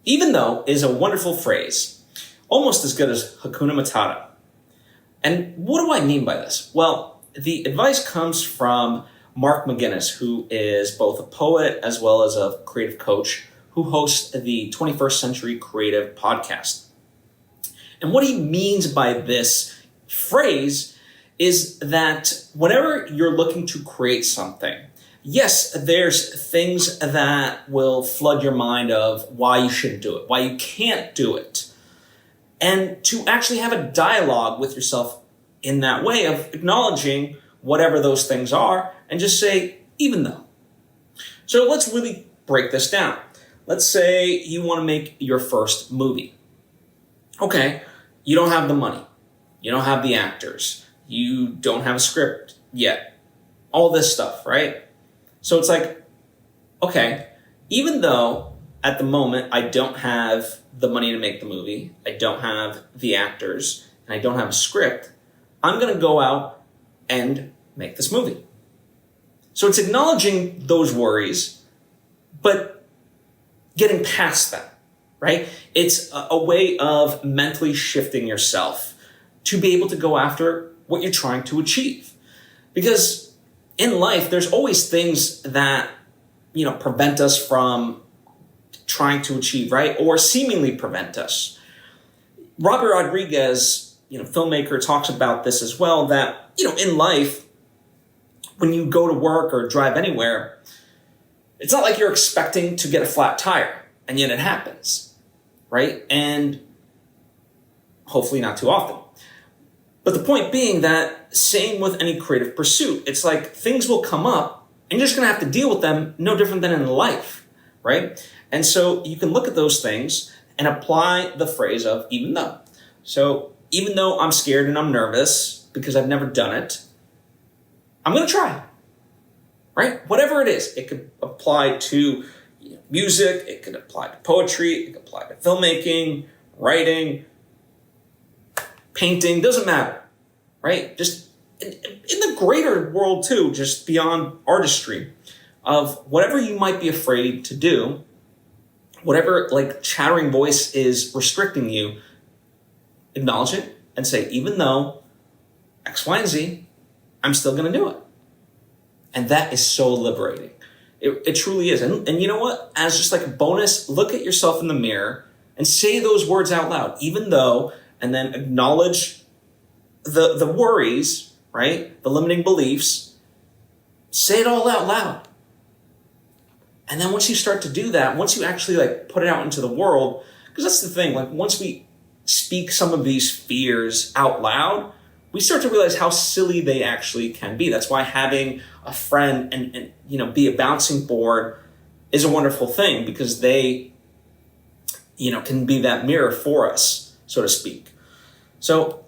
Even though is a wonderful phrase, almost as good as Hakuna Matata. And what do I mean by this? Well, the advice comes from Mark McGuinness, who is both a poet as well as a creative coach who hosts the 21st Century Creative podcast. And what he means by this phrase is that whenever you're looking to create something, yes, there's things that will flood your mind of why you shouldn't do it, why you can't do it. And to actually have a dialogue with yourself in that way of acknowledging whatever those things are and just say, even though. So let's really break this down. Let's say you want to make your first movie. Okay, you don't have the money. You don't have the actors. You don't have a script yet. All this stuff, right? So it's like, okay, even though at the moment I don't have the money to make the movie, I don't have the actors, and I don't have a script, I'm going to go out and make this movie. So it's acknowledging those worries, but getting past that, right? It's a way of mentally shifting yourself to be able to go after what you're trying to achieve. Because in life, there's always things that, prevent us from trying to achieve, right? Or seemingly prevent us. Robert Rodriguez, filmmaker, talks about this as well, that, in life, when you go to work or drive anywhere, it's not like you're expecting to get a flat tire, and yet it happens, right? And hopefully not too often. But the point being that same with any creative pursuit, it's like things will come up and you're just going to have to deal with them no different than in life, right? And so you can look at those things and apply the phrase of even though. So even though I'm scared and I'm nervous because I've never done it, I'm going to try, right? Whatever it is, it could apply to music, it could apply to poetry, it could apply to filmmaking, writing, painting, doesn't matter, right? Just in the greater world too, just beyond artistry, of whatever you might be afraid to do, whatever chattering voice is restricting you, acknowledge it and say, even though X, Y, and Z, I'm still going to do it. And that is so liberating. It truly is. And you know what? As just a bonus, look at yourself in the mirror and say those words out loud, even though, and then acknowledge the worries, right? The limiting beliefs. Say it all out loud. And then once you start to do that, once you actually put it out into the world, because that's the thing, once we speak some of these fears out loud, we start to realize how silly they actually can be. That's why having a friend and be a bouncing board is a wonderful thing, because they, can be that mirror for us, so to speak. So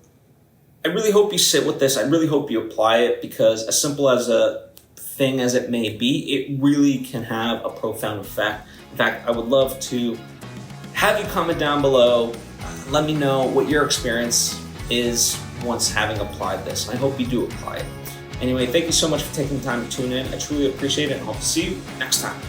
I really hope you sit with this. I really hope you apply it, because as simple as a thing as it may be, it really can have a profound effect. In fact, I would love to have you comment down below. Let me know what your experience is once having applied this. I hope you do apply it. Anyway, thank you so much for taking the time to tune in. I truly appreciate it, and hope to see you next time.